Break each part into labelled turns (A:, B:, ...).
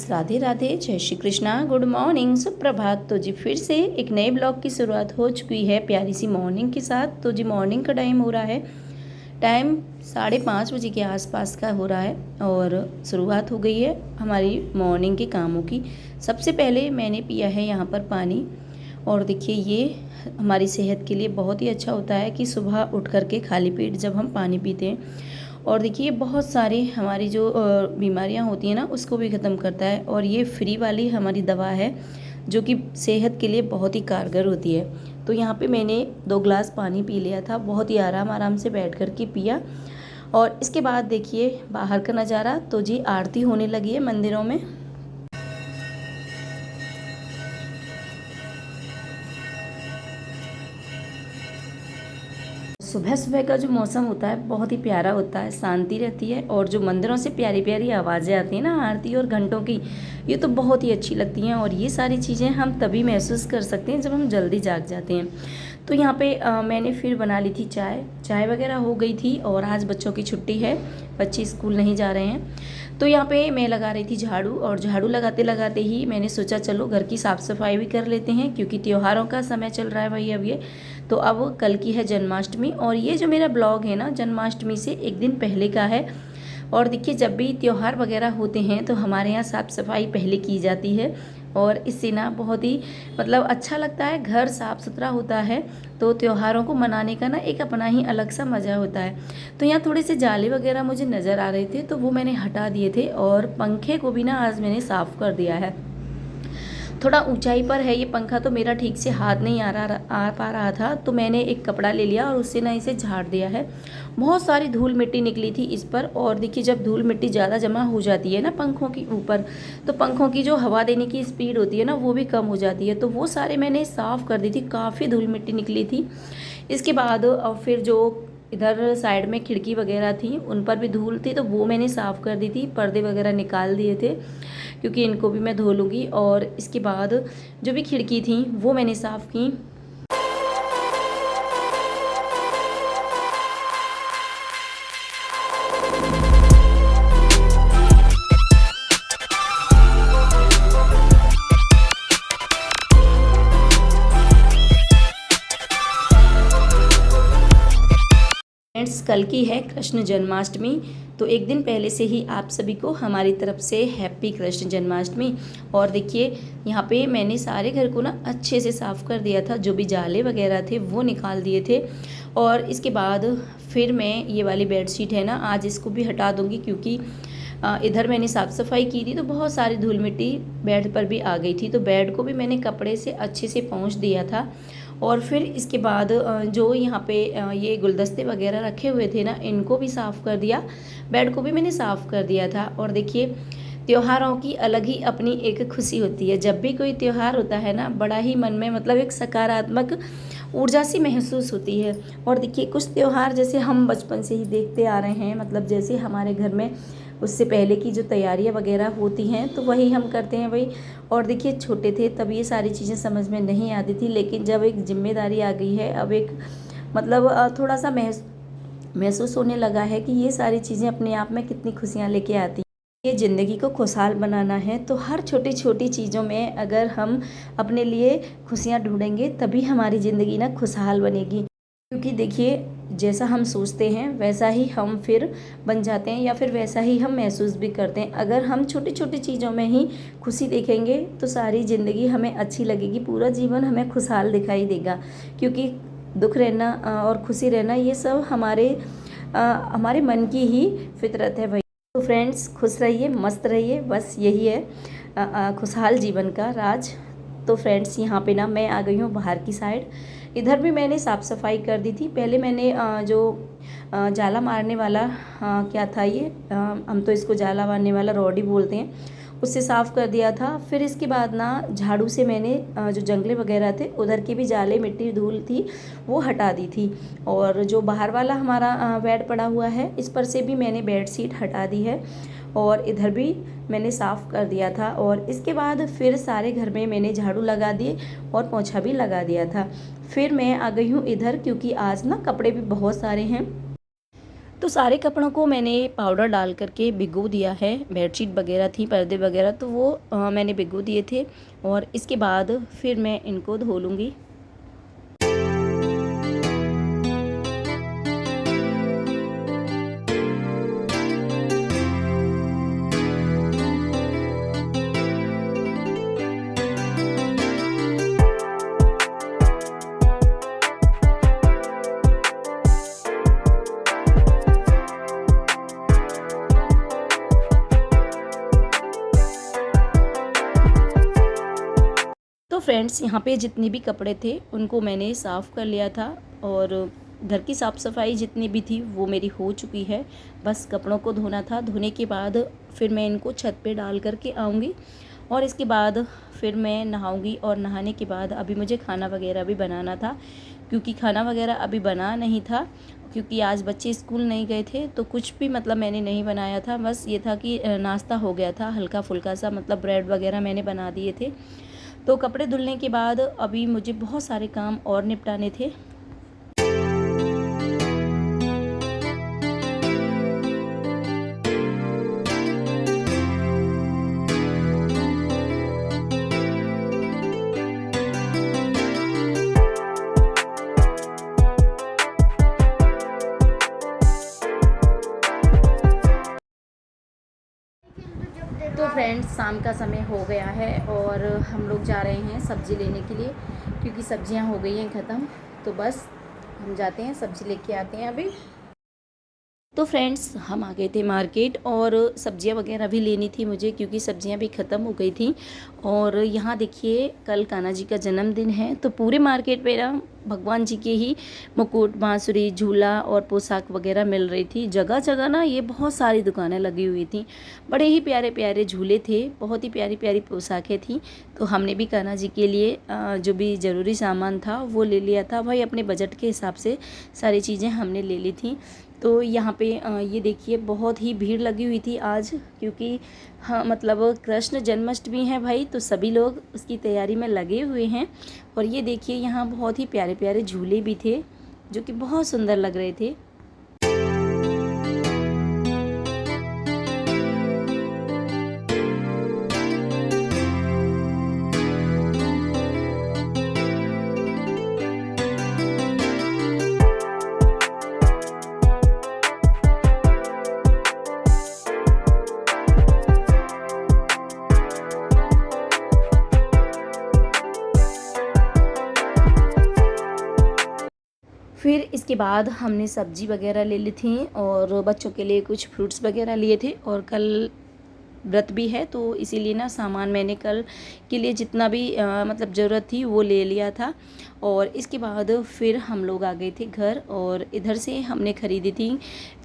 A: राधे राधे, जय Shri Krishna, good morning, सुप्रभात। तो जी फिर से एक नए ब्लॉग की शुरुआत हो चुकी है प्यारी सी मॉर्निंग के साथ। तो जी मॉर्निंग का टाइम हो रहा है, टाइम 5:30 बजे के आसपास का हो रहा है और शुरुआत हो गई है हमारी मॉर्निंग के कामों की। सबसे पहले मैंने पिया है यहाँ पर पानी, और देखिए ये हमारी सेहत के लिए बहुत ही अच्छा होता है कि सुबह उठ करके खाली पेट जब हम पानी पीते हैं। और देखिए बहुत सारी हमारी जो बीमारियां होती हैं ना, उसको भी ख़त्म करता है। और ये फ्री वाली हमारी दवा है जो कि सेहत के लिए बहुत ही कारगर होती है। तो यहाँ पे मैंने 2 गिलास पानी पी लिया था, बहुत ही आराम आराम से बैठ कर के पिया। और इसके बाद देखिए बाहर का नज़ारा, तो जी आरती होने लगी है मंदिरों में। सुबह सुबह का जो मौसम होता है बहुत ही प्यारा होता है, शांति रहती है। और जो मंदिरों से प्यारी प्यारी आवाज़ें आती हैं ना आरती और घंटों की, ये तो बहुत ही अच्छी लगती हैं। और ये सारी चीज़ें हम तभी महसूस कर सकते हैं जब हम जल्दी जाग जाते हैं। तो यहाँ पे मैंने फिर बना ली थी चाय वगैरह हो गई थी। और आज बच्चों की छुट्टी है, बच्चे स्कूल नहीं जा रहे हैं। तो यहाँ पे मैं लगा रही थी झाड़ू, और झाड़ू लगाते लगाते ही मैंने सोचा चलो घर की साफ़ सफाई भी कर लेते हैं, क्योंकि त्योहारों का समय चल रहा है भाई अब ये। तो अब कल की है जन्माष्टमी, और ये जो मेरा ब्लॉग है ना जन्माष्टमी से एक दिन पहले का है। और देखिए जब भी त्यौहार वगैरह होते हैं तो हमारे यहाँ साफ़ सफाई पहले की जाती है, और इससे ना बहुत ही मतलब अच्छा लगता है, घर साफ़ सुथरा होता है। तो त्योहारों को मनाने का ना एक अपना ही अलग सा मज़ा होता है। तो यहाँ थोड़े से जाले वगैरह मुझे नज़र आ रहे थे, तो वो मैंने हटा दिए थे। और पंखे को भी ना आज मैंने साफ़ कर दिया है। थोड़ा ऊंचाई पर है ये पंखा, तो मेरा ठीक से हाथ नहीं आ पा रहा था, तो मैंने एक कपड़ा ले लिया और उससे ना इसे झाड़ दिया है। बहुत सारी धूल मिट्टी निकली थी इस पर। और देखिए जब धूल मिट्टी ज़्यादा जमा हो जाती है ना पंखों के ऊपर, तो पंखों की जो हवा देने की स्पीड होती है ना वो भी कम हो जाती है। तो वो सारे मैंने साफ़ कर दी थी, काफ़ी धूल मिट्टी निकली थी। इसके बाद और फिर जो इधर साइड में खिड़की वगैरह थी उन पर भी धूल थी, तो वो मैंने साफ़ कर दी थी। पर्दे वगैरह निकाल दिए थे, क्योंकि इनको भी मैं धो लूँगी। और इसके बाद जो भी खिड़की थी वो मैंने साफ़ की। फ्रेंड्स कल की है कृष्ण जन्माष्टमी, तो एक दिन पहले से ही आप सभी को हमारी तरफ से हैप्पी कृष्ण जन्माष्टमी। और देखिए यहाँ पे मैंने सारे घर को ना अच्छे से साफ़ कर दिया था, जो भी जाले वगैरह थे वो निकाल दिए थे। और इसके बाद फिर मैं ये वाली बेडशीट है ना आज इसको भी हटा दूँगी, क्योंकि इधर मैंने साफ़ सफाई की थी तो बहुत सारी धूल मिट्टी बेड पर भी आ गई थी। तो बेड को भी मैंने कपड़े से अच्छे से पोंछ दिया था। और फिर इसके बाद जो यहाँ पे ये गुलदस्ते वगैरह रखे हुए थे ना, इनको भी साफ़ कर दिया। बेड को भी मैंने साफ़ कर दिया था। और देखिए त्योहारों की अलग ही अपनी एक खुशी होती है। जब भी कोई त्यौहार होता है ना, बड़ा ही मन में मतलब एक सकारात्मक ऊर्जा सी महसूस होती है। और देखिए कुछ त्यौहार जैसे हम बचपन से ही देखते आ रहे हैं, मतलब जैसे हमारे घर में उससे पहले की जो तैयारियां वगैरह होती हैं तो वही हम करते हैं भाई। और देखिए छोटे थे तब ये सारी चीज़ें समझ में नहीं आती थी, लेकिन जब एक जिम्मेदारी आ गई है, अब एक मतलब थोड़ा सा महसूस होने लगा है कि ये सारी चीज़ें अपने आप में कितनी खुशियाँ लेके आती हैं। ये ज़िंदगी को खुशहाल बनाना है तो हर छोटी छोटी चीज़ों में अगर हम अपने लिए खुशियाँ ढूंढेंगे तभी हमारी ज़िंदगी ना खुशहाल बनेगी। क्योंकि देखिए जैसा हम सोचते हैं वैसा ही हम फिर बन जाते हैं, या फिर वैसा ही हम महसूस भी करते हैं। अगर हम छोटी छोटी चीज़ों में ही खुशी देखेंगे तो सारी ज़िंदगी हमें अच्छी लगेगी, पूरा जीवन हमें खुशहाल दिखाई देगा। क्योंकि दुख रहना और खुशी रहना ये सब हमारे मन की ही फितरत है भाई। तो फ्रेंड्स खुश रहिए, मस्त रहिए, बस यही है खुशहाल जीवन का राज। तो फ्रेंड्स यहाँ पे ना मैं आ गई हूँ बाहर की साइड। इधर भी मैंने साफ़ सफाई कर दी थी। पहले मैंने जो जाला मारने वाला क्या था ये, हम तो इसको जाला मारने वाला रॉड ही बोलते हैं, उससे साफ़ कर दिया था। फिर इसके बाद ना झाड़ू से मैंने जो जंगले वगैरह थे उधर के भी जाले मिट्टी धूल थी वो हटा दी थी। और जो बाहर वाला हमारा बेड पड़ा हुआ है इस पर से भी मैंने बेडशीट हटा दी है, और इधर भी मैंने साफ़ कर दिया था। और इसके बाद फिर सारे घर में मैंने झाड़ू लगा दिए और पोंछा भी लगा दिया था। फिर मैं आ गई हूँ इधर, क्योंकि आज ना कपड़े भी बहुत सारे हैं। तो सारे कपड़ों को मैंने पाउडर डाल करके भिगो दिया है। बेडशीट वगैरह थी, पर्दे वगैरह, तो वो मैंने भिगो दिए थे और इसके बाद फिर मैं इनको धो लूँगी। तो फ्रेंड्स, यहाँ पे जितने भी कपड़े थे उनको मैंने साफ़ कर लिया था और घर की साफ़ सफाई जितनी भी थी वो मेरी हो चुकी है। बस कपड़ों को धोना था। धोने के बाद फिर मैं इनको छत पे डाल करके आऊँगी और इसके बाद फिर मैं नहाऊँगी और नहाने के बाद अभी मुझे खाना वगैरह भी बनाना था, क्योंकि खाना वगैरह अभी बना नहीं था, क्योंकि आज बच्चे स्कूल नहीं गए थे। तो कुछ भी मतलब मैंने नहीं बनाया था, बस ये था कि नाश्ता हो गया था हल्का फुल्का सा, मतलब ब्रेड वगैरह मैंने बना दिए थे। तो कपड़े धुलने के बाद अभी मुझे बहुत सारे काम और निपटाने थे। तो फ्रेंड्स, शाम का समय हो गया है और हम लोग जा रहे हैं सब्ज़ी लेने के लिए, क्योंकि सब्जियां हो गई हैं ख़त्म। तो बस हम जाते हैं, सब्ज़ी लेके आते हैं अभी। तो फ्रेंड्स, हम आ गए थे मार्केट और सब्जियां वगैरह भी लेनी थी मुझे, क्योंकि सब्जियां भी ख़त्म हो गई थी। और यहाँ देखिए, कल कान्हा जी का जन्मदिन है, तो पूरे मार्केट में ना भगवान जी के ही मुकुट, बांसुरी, झूला और पोशाक वगैरह मिल रही थी। जगह जगह ना ये बहुत सारी दुकानें लगी हुई थी। बड़े ही प्यारे प्यारे झूले थे, बहुत ही प्यारी प्यारी पोशाकें थी। तो हमने भी कान्हा जी के लिए जो भी ज़रूरी सामान था वो ले लिया था। भाई अपने बजट के हिसाब से सारी चीज़ें हमने ले ली थी। तो यहाँ पे ये देखिए, बहुत ही भीड़ लगी हुई थी आज, क्योंकि हाँ, मतलब कृष्ण जन्माष्टमी है भाई, तो सभी लोग उसकी तैयारी में लगे हुए हैं। और ये देखिए, यहाँ बहुत ही प्यारे प्यारे झूले भी थे जो कि बहुत सुंदर लग रहे थे। फिर इसके बाद हमने सब्जी वगैरह ले ली थी और बच्चों के लिए कुछ फ्रूट्स वगैरह लिए थे। और कल व्रत भी है, तो इसीलिए ना सामान मैंने कल के लिए जितना भी मतलब ज़रूरत थी वो ले लिया था। और इसके बाद फिर हम लोग आ गए थे घर और इधर से हमने ख़रीदी थी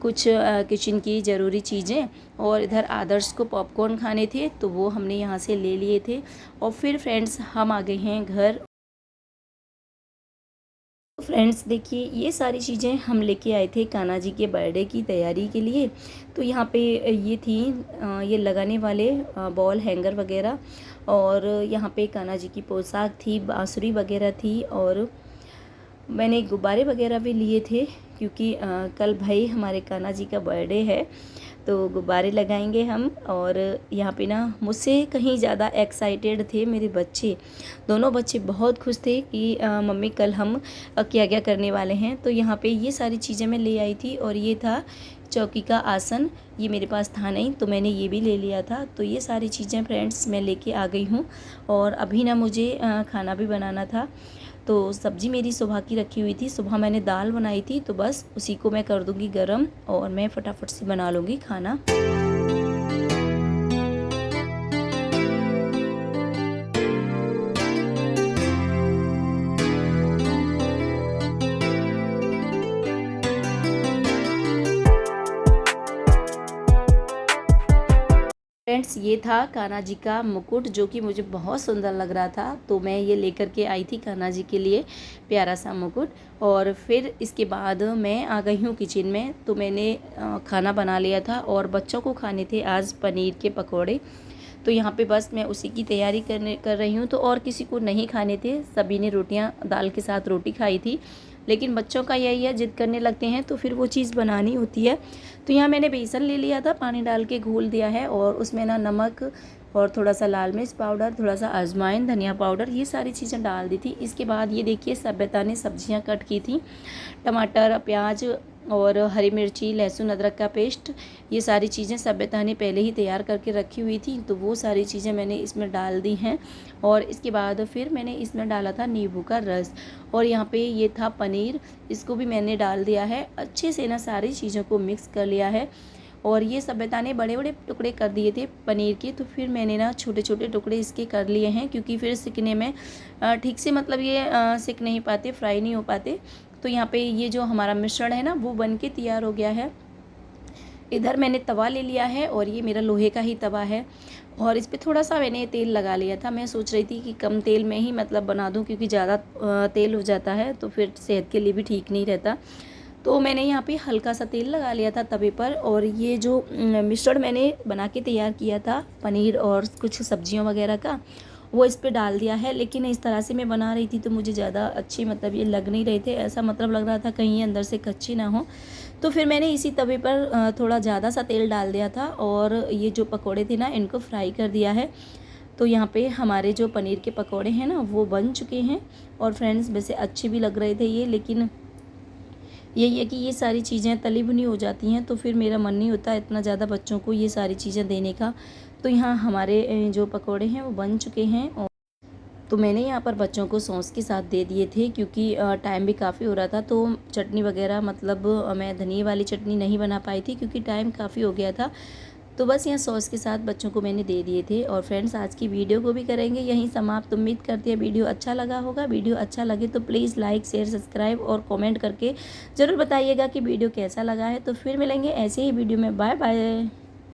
A: कुछ किचन की ज़रूरी चीज़ें। और इधर आदर्श को पॉपकॉर्न खाने थे, तो वो हमने यहाँ से ले लिए थे। और फिर फ्रेंड्स, हम आ गए हैं घर। फ्रेंड्स देखिए, ये सारी चीज़ें हम लेके आए थे कान्हा जी के बर्थडे की तैयारी के लिए। तो यहाँ पे ये थी ये लगाने वाले बॉल हैंगर वगैरह, और यहाँ पे कान्हा जी की पोशाक थी, बांसुरी वगैरह थी, और मैंने गुब्बारे वगैरह भी लिए थे, क्योंकि कल भाई हमारे कान्हा जी का बर्थडे है, तो गुब्बारे लगाएंगे हम। और यहाँ पे ना मुझसे कहीं ज़्यादा एक्साइटेड थे मेरे बच्चे। दोनों बच्चे बहुत खुश थे कि मम्मी कल हम क्या क्या करने वाले हैं। तो यहाँ पे ये सारी चीज़ें मैं ले आई थी। और ये था चौकी का आसन, ये मेरे पास था नहीं, तो मैंने ये भी ले लिया था। तो ये सारी चीज़ें फ्रेंड्स मैं लेके आ गई हूँ। और अभी ना मुझे खाना भी बनाना था। तो सब्ज़ी मेरी सुबह की रखी हुई थी, सुबह मैंने दाल बनाई थी, तो बस उसी को मैं कर दूँगी गरम और मैं फटाफट से बना लूँगी खाना। फ्रेंड्स, ये था कान्हा जी का मुकुट, जो कि मुझे बहुत सुंदर लग रहा था, तो मैं ये लेकर के आई थी कान्हा जी के लिए प्यारा सा मुकुट। और फिर इसके बाद मैं आ गई हूँ किचन में। तो मैंने खाना बना लिया था और बच्चों को खाने थे आज पनीर के पकोड़े। तो यहाँ पे बस मैं उसी की तैयारी कर रही हूँ। तो और किसी को नहीं खाने थे, सभी ने रोटियाँ दाल के साथ रोटी खाई थी। लेकिन बच्चों का यही है, जिद करने लगते हैं तो फिर वो चीज़ बनानी होती है। तो यहाँ मैंने बेसन ले लिया था, पानी डाल के घोल दिया है और उसमें ना नमक और थोड़ा सा लाल मिर्च पाउडर, थोड़ा सा अजवाइन, धनिया पाउडर, ये सारी चीज़ें डाल दी थी। इसके बाद ये देखिए सभ्यता ने सब्जियां कट की थी, टमाटर, प्याज और हरी मिर्ची, लहसुन, अदरक का पेस्ट, ये सारी चीज़ें सभ्यता ने पहले ही तैयार करके रखी हुई थी, तो वो सारी चीज़ें मैंने इसमें डाल दी हैं। और इसके बाद फिर मैंने इसमें डाला था नींबू का रस और यहाँ पे ये था पनीर, इसको भी मैंने डाल दिया है। अच्छे से ना सारी चीज़ों को मिक्स कर लिया है और ये सभ्यता ने बड़े बड़े टुकड़े कर दिए थे पनीर के, तो फिर मैंने ना छोटे छोटे टुकड़े इसके कर लिए हैं, क्योंकि फिर सिकने में ठीक से मतलब ये सिक नहीं पाते, फ्राई नहीं हो पाते। तो यहाँ पे ये जो हमारा मिश्रण है ना वो बन के तैयार हो गया है। इधर मैंने तवा ले लिया है और ये मेरा लोहे का ही तवा है और इस पर थोड़ा सा मैंने तेल लगा लिया था। मैं सोच रही थी कि कम तेल में ही मतलब बना दूं, क्योंकि ज़्यादा तेल हो जाता है तो फिर सेहत के लिए भी ठीक नहीं रहता। तो मैंने यहाँ पे हल्का सा तेल लगा लिया था तवे पर और ये जो मिश्रण मैंने बना के तैयार किया था पनीर और कुछ सब्जियों वगैरह का, वो इस पे डाल दिया है। लेकिन इस तरह से मैं बना रही थी तो मुझे ज़्यादा अच्छे मतलब ये लग नहीं रहे थे, ऐसा मतलब लग रहा था कहीं अंदर से कच्ची ना हो। तो फिर मैंने इसी तवे पर थोड़ा ज़्यादा सा तेल डाल दिया था और ये जो पकोड़े थे ना इनको फ्राई कर दिया है। तो यहाँ पे हमारे जो पनीर के पकोड़े हैं ना वो बन चुके हैं और फ्रेंड्स वैसे अच्छे भी लग रहे थे ये, लेकिन यही है कि ये सारी चीज़ें तली भुनी हो जाती हैं तो फिर मेरा मन नहीं होता इतना ज़्यादा बच्चों को ये सारी चीज़ें देने का। तो यहाँ हमारे जो पकोड़े हैं वो बन चुके हैं और तो मैंने यहाँ पर बच्चों को सॉस के साथ दे दिए थे, क्योंकि टाइम भी काफ़ी हो रहा था। तो चटनी वगैरह मतलब मैं धनिया वाली चटनी नहीं बना पाई थी क्योंकि टाइम काफ़ी हो गया था। तो बस यहाँ सॉस के साथ बच्चों को मैंने दे दिए थे। और फ्रेंड्स आज की वीडियो को भी करेंगे यहीं समाप्त। उम्मीद करती है वीडियो अच्छा लगा होगा। वीडियो अच्छा लगे तो प्लीज़ लाइक, शेयर, सब्सक्राइब और कमेंट करके ज़रूर बताइएगा कि वीडियो कैसा लगा है। तो फिर मिलेंगे ऐसे ही वीडियो में। Bye bye.